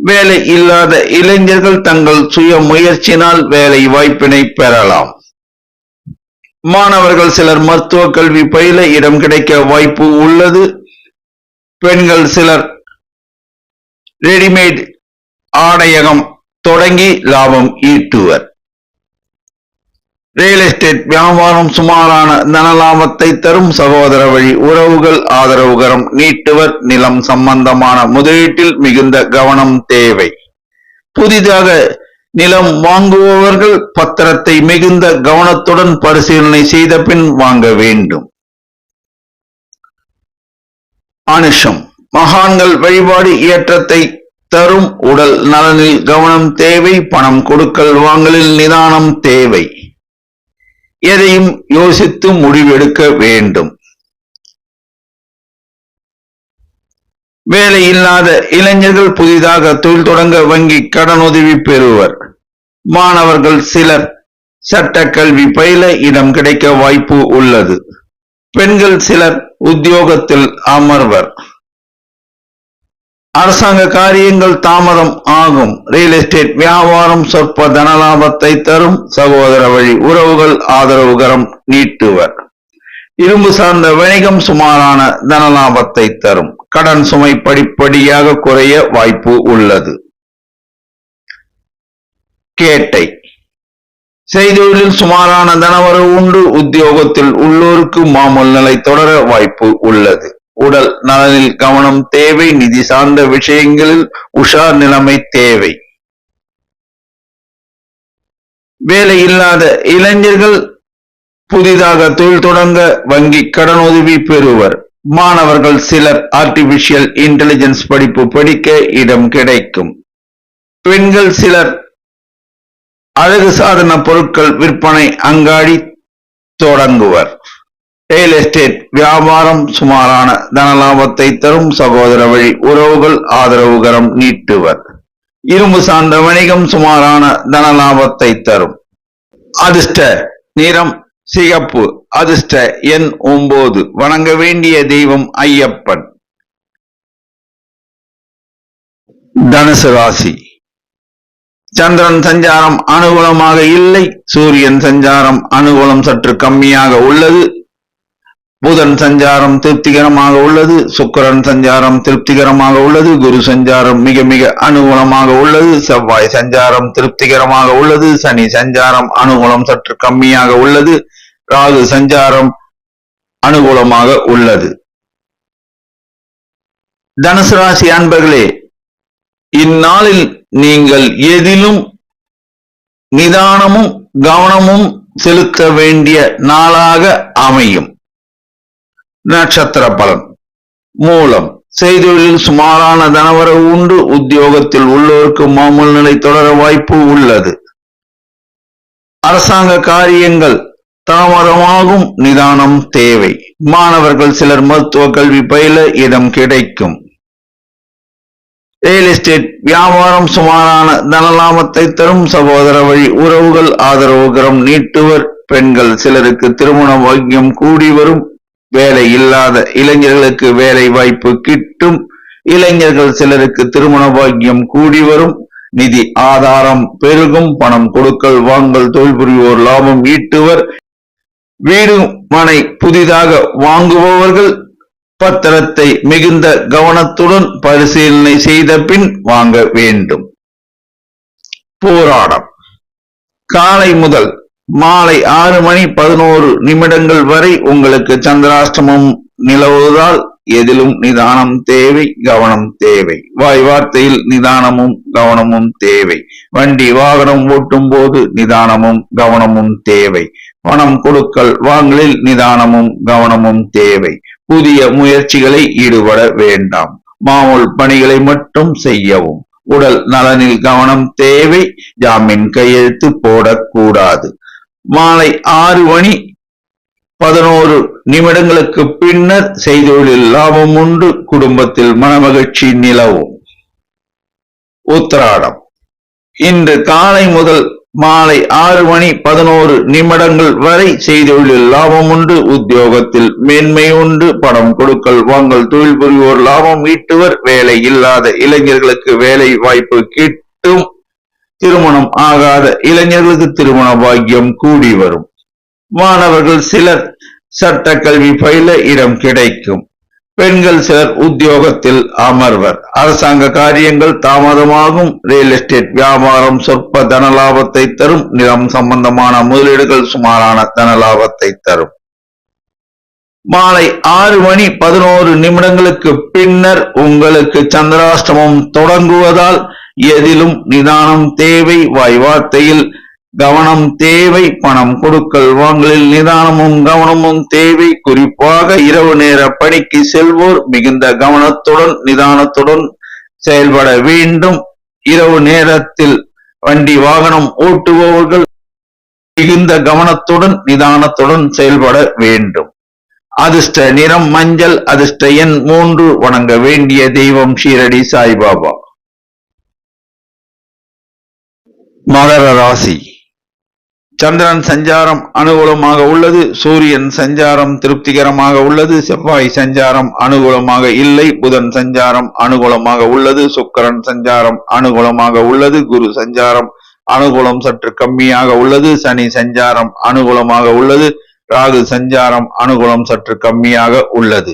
[SPEAKER 1] வேலை இல்லாத இளைஞர்கள் தங்கள் சுய முயற்சியினால் வேலை வாய்ப்பினை பெறலாம். மாணவர்கள் சிலர் மருத்துவ கல்வி பயில இடம் கிடைக்க வாய்ப்பு உள்ளது. பெண்கள் சிலர் ரெடிமேட் ஆடையகம் தொடங்கி லாபம் ஈட்டுவர். ரியல் எஸ்டேட் வியாபாரம் சுமாரான தன லாபத்தை தரும். சகோதர வழி உறவுகள் ஆதரவுகரம் நீட்டுவர். நிலம் சம்பந்தமான முதலீட்டில் மிகுந்த கவனம் தேவை. புதிதாக நிலம் வாங்குபவர்கள் பத்திரத்தை மிகுந்த கவனத்துடன் பரிசீலனை செய்த பின் வாங்க வேண்டும். அனுஷம். மகான்கள் வழிபாடு ஏற்றத்தை தரும். உடல் நலனில் கவனம் தேவை. பணம் கொடுக்கல் வாங்கலில் நிதானம் தேவை. எதையும் யோசித்து முடிவெடுக்க வேண்டும். வேலை இல்லாத இளைஞர்கள் புதிதாக தொழில் தொடங்க வங்கி கடனுதவி பெறுவர். மாணவர்கள் சிலர் சட்ட கல்வி பயில இடம் கிடைக்க வாய்ப்பு உள்ளது. பெண்கள் சிலர் உத்தியோகத்தில் அமர்வர். அரசாங்க காரியங்கள் தாமதம் ஆகும். ரியல் எஸ்டேட் வியாபாரம் சொற்ப தனலாபத்தை தரும். சகோதர வழி உறவுகள் ஆதரவுகரம் நீட்டுவர். இரும்பு சார்ந்த வணிகம் சுமாரான தனலாபத்தை தரும். கடன் சுமை படிப்படியாக குறைய வாய்ப்பு உள்ளது. கேட்டை. செய்தொழிலில் சுமாரான தனவரவு உண்டு. உத்தியோகத்தில் உள்ளோருக்கு மாமூல் நிலை தொடர வாய்ப்பு உள்ளது. உடல் நலனில் கவனம் தேவை. நிதி சார்ந்த விஷயங்களில் உஷார் நிலைமை தேவை. வேலை இல்லாத இளைஞர்கள் புதிதாக தொழில் தொடங்க வங்கி கடனுதவி பெறுவர். மாணவர்கள் சிலர் ஆர்டிபிஷியல் இன்டெலிஜென்ஸ் படிப்பு படிக்க இடம் கிடைக்கும். பெண்கள் சிலர் அழகு சாதன பொருட்கள் விற்பனை அங்காடி தொடங்குவர். ரியல் எஸ்டேட் வியாபாரம் சுமாரான தனலாபத்தை தரும். சகோதர வழி உறவுகள் ஆதரவுகரம் நீட்டுவர். இரும்பு சார்ந்த வணிகம் சுமாரான தனலாபத்தை தரும். அதிர்ஷ்ட நிறம் சிகப்பு. அதிர்ஷ்ட எண் 9. வணங்க வேண்டிய தெய்வம் ஐயப்பன். தனுசு ராசி. சந்திரன் சஞ்சாரம் அனுகூலமாக இல்லை. சூரியன் சஞ்சாரம் அனுகூலம் சற்று கம்மியாக உள்ளது. புதன் சஞ்சாரம் திருப்திகரமாக உள்ளது. சுக்கிரன் சஞ்சாரம் திருப்திகரமாக உள்ளது. குரு சஞ்சாரம் மிக மிக அனுகூலமாக உள்ளது. செவ்வாய் சஞ்சாரம் திருப்திகரமாக உள்ளது. சனி சஞ்சாரம் அனுகூலம் சற்று கம்மியாக உள்ளது. ராகு சஞ்சாரம் அனுகூலமாக உள்ளது. தனுசு ராசி அன்பர்களே, இந்நாளில் நீங்கள் எதிலும் நிதானமும் கவனமும் செலுத்த வேண்டிய நாளாக அமையும். நட்சத்திர பலன். மூலம். செய்தொழிலில் சுமாரான தனவரவு உண்டு. உத்தியோகத்தில் உள்ளோருக்கு மாமூல் நிலை தொடர வாய்ப்பு உள்ளது. அரசாங்க காரியங்கள் தாமதமாகும். நிதானம் தேவை. மாணவர்கள் சிலர் மருத்துவ கல்வி பயில இடம் கிடைக்கும். ரியல் எஸ்டேட் வியாபாரம் சுமாரான தனலாபத்தை தரும். சகோதர வழி உறவுகள் ஆதரவுகரம் நீட்டுவர். பெண்கள் சிலருக்கு திருமண பாக்கியம் கூடி வரும். வேலை இல்லாத இளைஞர்களுக்கு வேலை வாய்ப்பு கிட்டும். இளைஞர்கள் சிலருக்கு திருமண பாக்கியம் கூடி வரும். நிதி ஆதாரம் பெருகும். பணம் கொடுக்கல் வாங்கல் தொழில் புரிவோர் லாபம் ஈட்டுவர். வீடு மனை புதிதாக வாங்குபவர்கள் பத்திரத்தை மிகுந்த கவனத்துடன் பரிசீலனை செய்த பின் வாங்க வேண்டும். போராடம். காலை முதல் மாலை 6:11 வரை உங்களுக்கு சந்திராஷ்டமம் நிலவுவதால் எதிலும் நிதானம் தேவை, கவனம் தேவை. வாய் வார்த்தையில் நிதானமும் கவனமும் தேவை. வண்டி வாகனம் ஓட்டும் போது நிதானமும் கவனமும் தேவை. பணம் கொடுக்கல் வாங்கலில் நிதானமும் கவனமும் தேவை. புதிய முயற்சிகளை ஈடுபட வேண்டாம். மாமூல் பணிகளை மட்டும் செய்யவும். உடல் நலனில் கவனம் தேவை. ஜாமீன் கையெழுத்து போடக்கூடாது. மாலை 6:11 பின்னர் செய்தொழிலில் லாபம் உண்டு. குடும்பத்தில் மனமகிழ்ச்சி நிலவும். உத்திராடம். இன்று காலை முதல் மாலை 6:11 வரை செய்தொழிலில் லாபம் உண்டு, உத்தியோகத்தில் மேன்மை உண்டு, பணம் கொடுக்கல் வாங்கல், தொழில் புரிவோர் லாபம் ஈட்டுவர், வேலை இல்லாத இளைஞர்களுக்கு வேலை வாய்ப்பு கிட்டும், திருமணம் ஆகாத இளைஞர்களுக்கு திருமண பாக்கியம் கூடி வரும். மாணவர்கள் சிலர் சட்ட கல்வி பயில இடம் கிடைக்கும். பெண்கள் சிலர் உத்தியோகத்தில் அமர்வர். அரசாங்க காரியங்கள் தாமதமாகும். ரியல் எஸ்டேட் வியாபாரம் சொற்ப தன லாபத்தை தரும். நிலம் சம்பந்தமான முதலீடுகள் சுமாரான தன லாபத்தை தரும். மாலை 6:11 பின்னர் உங்களுக்கு சந்திராஷ்டமம் தொடங்குவதால் எதிலும் நிதானம் தேவை. வாய் வார்த்தையில் கவனம் தேவை. பணம் கொடுக்கல் வாங்கலில் நிதானமும் கவனமும் தேவை. குறிப்பாக இரவு நேர பணிக்கு செல்வோர் மிகுந்த கவனத்துடன் நிதானத்துடன் செயல்பட வேண்டும். இரவு நேரத்தில் வண்டி வாகனம் ஓட்டுபவர்கள் மிகுந்த கவனத்துடன் நிதானத்துடன் செயல்பட வேண்டும். அதிர்ஷ்ட நிறம் மஞ்சள். அதிர்ஷ்ட எண் 3. வணங்க வேண்டிய தெய்வம் ஷீரடி சாய்பாபா. மகர ராசி. சந்திரன் சஞ்சாரம் அனுகூலமாக உள்ளது. சூரியன் சஞ்சாரம் திருப்திகரமாக உள்ளது. செவ்வாய் சஞ்சாரம் அனுகூலமாக இல்லை. புதன் சஞ்சாரம் அனுகூலமாக உள்ளது. சுக்கிரன் சஞ்சாரம் அனுகூலமாக உள்ளது. குரு சஞ்சாரம் அனுகூலம் சற்று கம்மியாக உள்ளது. சனி சஞ்சாரம் அனுகூலமாக உள்ளது. ராகு சஞ்சாரம் அனுகூலம் சற்று கம்மியாக உள்ளது.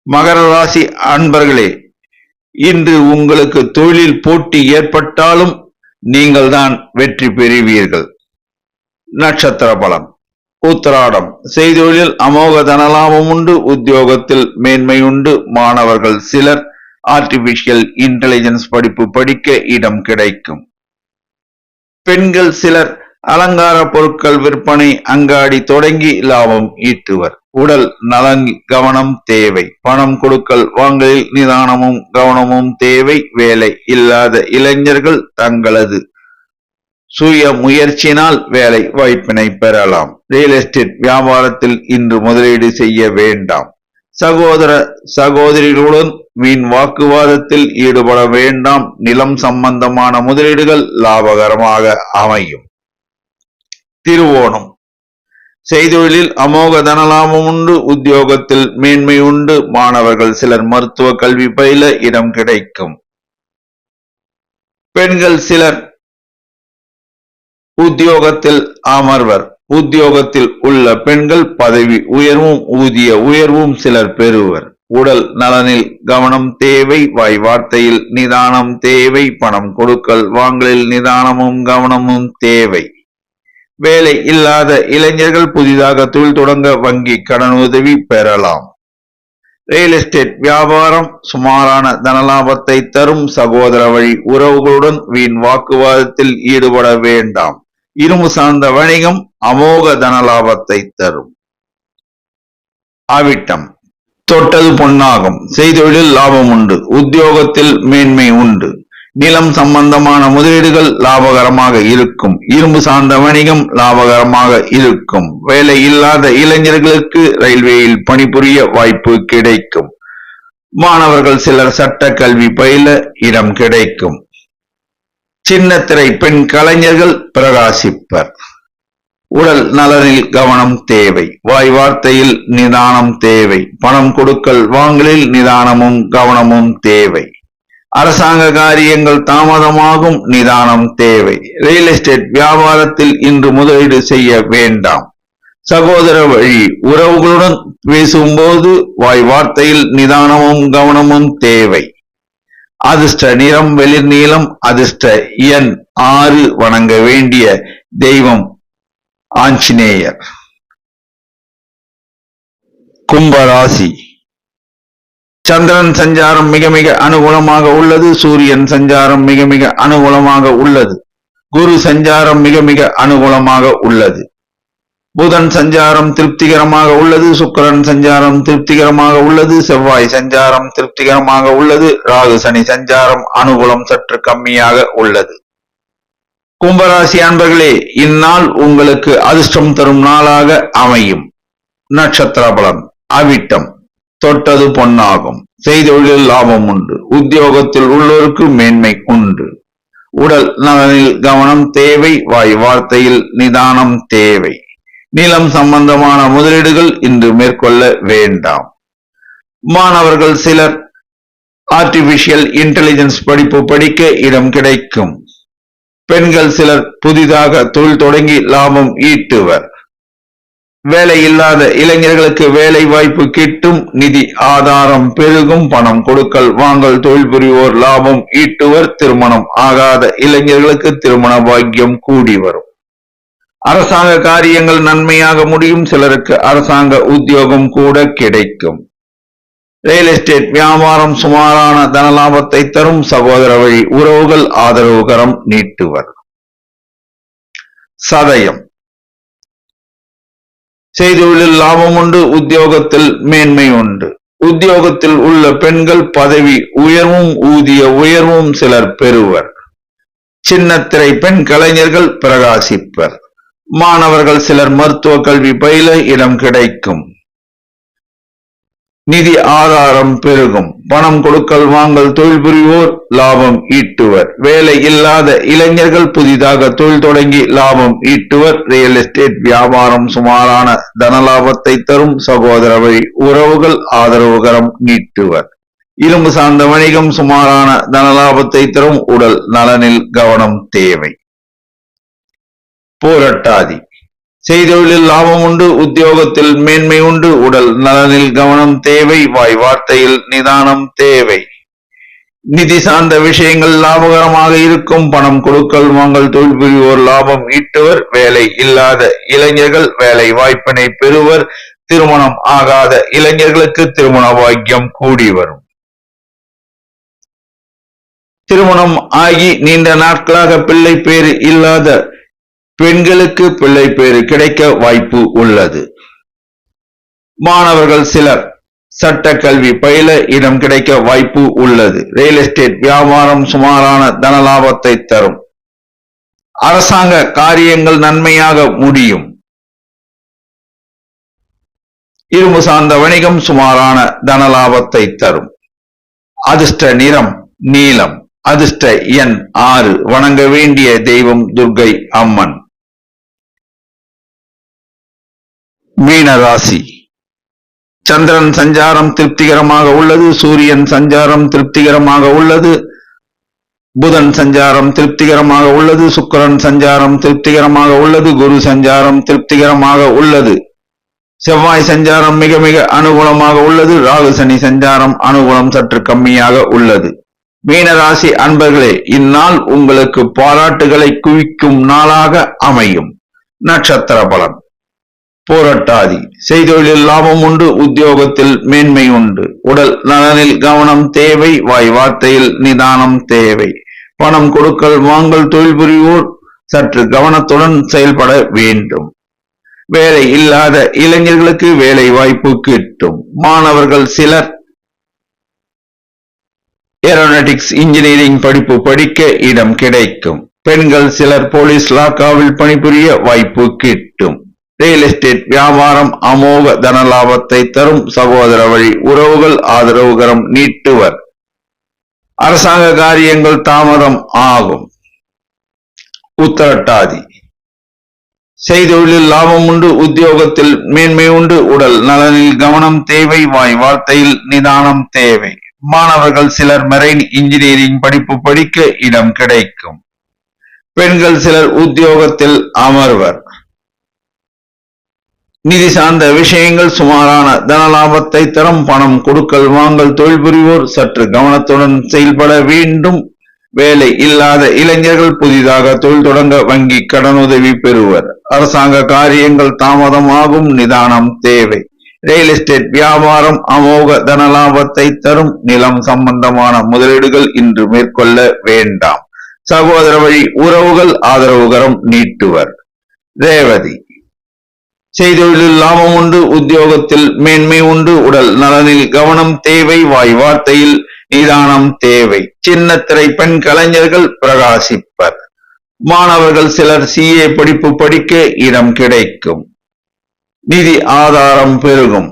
[SPEAKER 1] மகர ராசி அன்பர்களே, இன்று உங்களுக்கு தொழிலில் போட்டி ஏற்பட்டாலும் நீங்கள் தான் வெற்றி பெறுவீர்கள். நட்சத்திர பலம். உத்திராடம். செய்தொழிலில் அமோக தனலாபம் உண்டு, உத்தியோகத்தில் மேன்மை உண்டு. மாணவர்கள் சிலர் ஆர்டிபிஷியல் இன்டெலிஜென்ஸ் படிப்பு படிக்க இடம் கிடைக்கும். பெண்கள் சிலர் அலங்கார பொருட்கள் விற்பனை அங்காடி தொடங்கி லாபம் ஈட்டுவர். உடல் நலன் கவனம் தேவை. பணம் கொடுக்கல் வாங்கலில் நிதானமும் கவனமும் தேவை. வேலை இல்லாத இளைஞர்கள் தங்களது சுய முயற்சியினால் வேலை வாய்ப்பினை பெறலாம். ரியல் எஸ்டேட் வியாபாரத்தில் இன்று முதலீடு செய்ய வேண்டாம். சகோதர சகோதரிகளுடன் வீண் வாக்குவாதத்தில் ஈடுபட வேண்டாம். நிலம் சம்பந்தமான முதலீடுகள் லாபகரமாக அமையும். திருவோணம். செய்தொழிலில் அமோக தனலாபம் உண்டு, உத்தியோகத்தில் மேன்மை உண்டு. மாணவர்கள் சிலர் மருத்துவ கல்வி பயில இடம் கிடைக்கும். பெண்கள் சிலர் உத்தியோகத்தில் அமர்வர். உத்தியோகத்தில் உள்ள பெண்கள் பதவி உயர்வும் ஊதிய உயர்வும் சிலர் பெறுவர். உடல் நலனில் கவனம் தேவை. வாய் வார்த்தையில் நிதானம் தேவை. பணம் கொடுக்கல் வாங்கலில் நிதானமும் கவனமும் தேவை. வேலை இல்லாத இளைஞர்கள் புதிதாக தொழில் தொடங்க வங்கி கடன் உதவி பெறலாம். ரியல் எஸ்டேட் வியாபாரம் சுமாரான தனலாபத்தை தரும். சகோதர வழி உறவுகளுடன் வீண் வாக்குவாதத்தில் ஈடுபட வேண்டாம். இரும்பு சார்ந்த வணிகம் அமோக தனலாபத்தை தரும். அவிட்டம். தொட்டது பொன்னாகும். செய்தொழிலில் லாபம் உண்டு, உத்தியோகத்தில் மேன்மை உண்டு. நிலம் சம்பந்தமான முதலீடுகள் லாபகரமாக இருக்கும். இரும்பு சார்ந்த வணிகம் லாபகரமாக இருக்கும். வேலை இல்லாத இளைஞர்களுக்கு ரயில்வேயில் பணிபுரிய வாய்ப்பு கிடைக்கும். மாணவர்கள் சிலர் சட்ட கல்வி பயில இடம் கிடைக்கும். சின்னத்திரை பெண் கலைஞர்கள் பிரகாசிப்பர். உடல் நலனில் கவனம் தேவை. வாய் வார்த்தையில் நிதானம் தேவை. பணம் கொடுக்கல் வாங்கலில் நிதானமும் கவனமும் தேவை. அரசாங்க காரியங்கள் தாமதமாகும். நிதானம் தேவை. ரியல் எஸ்டேட் வியாபாரத்தில் இன்று முதலீடு செய்ய வேண்டாம். சகோதர வழி உறவுகளுடன் பேசும்போது வாய் வார்த்தையில் நிதானமும் கவனமும் தேவை. அதிர்ஷ்ட நிறம் வெளிர் நீலம். அதிர்ஷ்ட எண் 6. வணங்க வேண்டிய தெய்வம் ஆஞ்சநேயர். கும்பராசி. சந்திரன் சஞ்சாரம் மிக மிக அனுகூலமாக உள்ளது. சூரியன் சஞ்சாரம் மிக மிக அனுகூலமாக உள்ளது. குரு சஞ்சாரம் மிக மிக அனுகூலமாக உள்ளது. புதன் சஞ்சாரம் திருப்திகரமாக உள்ளது. சுக்கிரன் சஞ்சாரம் திருப்திகரமாக உள்ளது. செவ்வாய் சஞ்சாரம் திருப்திகரமாக உள்ளது. ராகு சனி சஞ்சாரம் அனுகூலம் சற்று கம்மியாக உள்ளது. கும்பராசி அன்பர்களே, இந்நாள் உங்களுக்கு அதிர்ஷ்டம் தரும் நாளாக அமையும். நட்சத்திர பலன். அவிட்டம். தொட்டது பொன்னாகும். செய்தொழிலில் லாபம் உண்டு. உத்தியோகத்தில் உள்ளோருக்கு மேன்மை உண்டு. உடல் நலனில் கவனம் தேவை. வாய் வார்த்தையில் நிதானம் தேவை. நிலம் சம்பந்தமான முதலீடுகள் இன்று மேற்கொள்ள வேண்டாம். மாணவர்கள் சிலர் ஆர்டிபிஷியல் இன்டெலிஜென்ஸ் படிப்பு படிக்க இடம் கிடைக்கும். பெண்கள் சிலர் புதிதாக தொழில் தொடங்கி லாபம் ஈட்டுவர். வேலை இல்லாத இளைஞர்களுக்கு வேலை வாய்ப்பு கிட்டும். நிதி ஆதாரம் பெருகும். பணம் கொடுக்கல் வாங்கல் தொழில் புரிவோர் லாபம் ஈட்டுவர். திருமணம் ஆகாத இளைஞர்களுக்கு திருமண பாக்கியம் கூடி வரும். அரசாங்க காரியங்கள் நன்மையாக முடியும். சிலருக்கு அரசாங்க உத்தியோகம் கூட கிடைக்கும். ரியல் எஸ்டேட் வியாபாரம் சுமாரான தனலாபத்தை தரும். சகோதர வழி உறவுகள் ஆதரவுகரம் நீட்டுவர். சதயம் செய்தொழிலில் லாபம் உண்டு. உத்தியோகத்தில் மேன்மை உண்டு. உத்தியோகத்தில் உள்ள பெண்கள் பதவி உயர்வும் ஊதிய உயர்வும் சிலர் பெறுவர். சின்னத்திரை பெண் கலைஞர்கள் பிரகாசிப்பர். மாணவர்கள் சிலர் மருத்துவ கல்வி பயில இடம் கிடைக்கும். நிதி ஆதாரம் பெருகும். பணம் கொடுக்கல் வாங்கல் தொழில் புரிவோர் லாபம் ஈட்டுவர். வேலை இல்லாத இளைஞர்கள் புதிதாக தொழில் தொடங்கி லாபம் ஈட்டுவர். ரியல் எஸ்டேட் வியாபாரம் சுமாரான தனலாபத்தை தரும். சகோதர வழி உறவுகள் ஆதரவுகரம் நீட்டுவர். இரும்பு சார்ந்த வணிகம் சுமாரான தனலாபத்தை தரும். உடல் நலனில் கவனம் தேவை. பூரட்டாதி செய்தொழிலில் லாபம் உண்டு. உத்தியோகத்தில் மேன்மை உண்டு. உடல் நலனில் கவனம் தேவை. வாய் வார்த்தையில் நிதானம் தேவை. நிதி சார்ந்த விஷயங்கள் லாபகரமாக இருக்கும். பணம் கொடுக்கல் வாங்கல் தொழில் புரிவோர் லாபம் ஈட்டுவர். வேலை இல்லாத இளைஞர்கள் வேலை வாய்ப்பினை பெறுவர். திருமணம் ஆகாத இளைஞர்களுக்கு திருமண பாக்கியம் கூடி வரும். திருமணம் ஆகி நீண்ட நாட்களாக பிள்ளை பேறு இல்லாத பெண்களுக்கு பிள்ளை பேறு கிடைக்க வாய்ப்பு உள்ளது. மாணவர்கள் சிலர் சட்ட கல்வி பயில இடம் கிடைக்க வாய்ப்பு உள்ளது. ரியல் எஸ்டேட் வியாபாரம் சுமாரான தனலாபத்தை தரும். அரசாங்க காரியங்கள் நன்மையாக முடியும். இரும்பு சார்ந்த வணிகம் சுமாரான தனலாபத்தை தரும். அதிர்ஷ்ட நிறம் நீலம். அதிர்ஷ்ட எண் 6. வணங்க வேண்டிய தெய்வம் துர்க்கை அம்மன். மீன ராசி சந்திரன் சஞ்சாரம் திருப்திகரமாக உள்ளது. சூரியன் சஞ்சாரம் திருப்திகரமாக உள்ளது. புதன் சஞ்சாரம் திருப்திகரமாக உள்ளது. சுக்கிரன் சஞ்சாரம் திருப்திகரமாக உள்ளது. குரு சஞ்சாரம் திருப்திகரமாக உள்ளது. செவ்வாய் சஞ்சாரம் மிக மிக அனுகூலமாக உள்ளது. ராகு சனி சஞ்சாரம் அனுகூலம் சற்று கம்மியாக உள்ளது. மீனராசி அன்பர்களே, இந்நாள் உங்களுக்கு பாராட்டுகளை குவிக்கும் நாளாக அமையும். நட்சத்திர பலன் பூரட்டாதி செய்தொழிலில் லாபம் உண்டு. உத்தியோகத்தில் மேன்மை உண்டு. உடல் நலனில் கவனம் தேவை. வாய் வார்த்தையில் நிதானம் தேவை. பணம் கொடுக்கல் வாங்கல் தொழில் புரிவோர் சற்று கவனத்துடன் செயல்பட வேண்டும். வேலை இல்லாத இளைஞர்களுக்கு வேலை வாய்ப்பு கிட்டும். மாணவர்கள் சிலர் ஏரோநாட்டிக்ஸ் இன்ஜினியரிங் படிப்பு படிக்க இடம் கிடைக்கும். பெண்கள் சிலர் போலீஸ் லாக்காவில் பணிபுரிய வாய்ப்பு கிட்டும். ரியல் எஸ்டேட் வியாபாரம் அமோக தனலாபத்தை தரும். சகோதர வழி உறவுகள் ஆதரவுகரம் நீட்டுவர். அரசாங்க காரியங்கள் தாமதம் ஆகும். உத்திரட்டாதி செய்தொழிலில் லாபம் உண்டு. உத்தியோகத்தில் மேன்மை உண்டு. உடல் நலனில் கவனம் தேவை. வாய் வார்த்தையில் நிதானம் தேவை. மாணவர்கள் சிலர் மெரைன் இன்ஜினியரிங் படிப்பு படிக்க இடம் கிடைக்கும். பெண்கள் சிலர் உத்தியோகத்தில் அமர்வர். நிதி சார்ந்த விஷயங்கள் சுமாரான தனலாபத்தை தரும். பணம் கொடுக்கல் வாங்கல் தொழில் புரிவோர் சற்று கவனத்துடன் செயல்பட வேண்டும். வேலை இல்லாத இளைஞர்கள் புதிதாக தொழில் தொடங்க வங்கி கடனுதவி பெறுவர். அரசாங்க காரியங்கள் தாமதமாகும். நிதானம் தேவை. ரியல் எஸ்டேட் வியாபாரம் அமோக தனலாபத்தை தரும். நிலம் சம்பந்தமான முதலீடுகள் இன்று மேற்கொள்ள வேண்டாம். சகோதர வழி உறவுகள் ஆதரவுகரம் நீட்டுவர். ரேவதி செய்தொழிலில் லாபம் உண்டு. உத்தியோகத்தில் மேன்மை உண்டு. உடல் நலனில் கவனம் தேவை. வாய் வார்த்தையில் நிதானம் தேவை. சின்னத்திரை பெண் கலைஞர்கள் பிரகாசிப்பர். மாணவர்கள் சிலர் CA படிப்பு படிக்க இடம் கிடைக்கும். நிதி ஆதாரம் பெருகும்.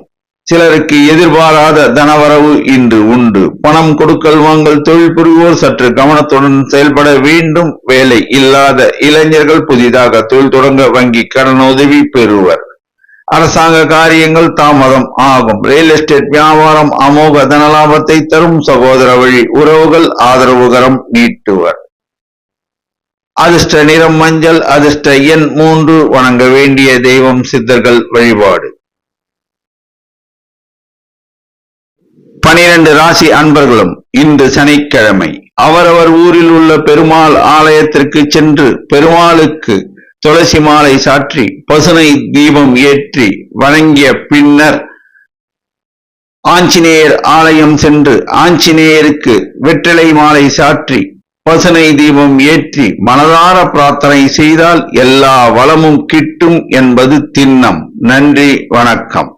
[SPEAKER 1] சிலருக்கு எதிர்பாராத தனவரவு இன்று உண்டு. பணம் கொடுக்கல் வாங்கல் தொழில் புரிவோர் சற்று கவனத்துடன் செயல்பட வேண்டும். வேலை இல்லாத இளைஞர்கள் புதிதாக தொழில் தொடங்க வங்கி கடனுதவி பெறுவர். அரசாங்க காரியங்கள் தாமதம் ஆகும். ரியல் எஸ்டேட் வியாபாரம் அமோக தனலாபத்தை தரும். சகோதர வழி உறவுகள் ஆதரவுகரம் நீட்டுவர். அதிர்ஷ்ட நிறம் மஞ்சள். அதிர்ஷ்ட எண் 3. வணங்க வேண்டிய தெய்வம் சித்தர்கள் வழிபாடு. 12 ராசி அன்பர்களும் இன்று சனிக்கிழமை அவரவர் ஊரில் உள்ள பெருமாள் ஆலயத்திற்கு சென்று பெருமாளுக்கு துளசி மாலை சாற்றி பசுனை தீபம் ஏற்றி வணங்கிய பின்னர் ஆஞ்சநேயர் ஆலயம் சென்று ஆஞ்சநேயருக்கு வெற்றிலை மாலை சாற்றி பசுனை தீபம் ஏற்றி மனதார பிரார்த்தனை செய்தால் எல்லா வளமும் கிட்டும் என்பது திண்ணம். நன்றி, வணக்கம்.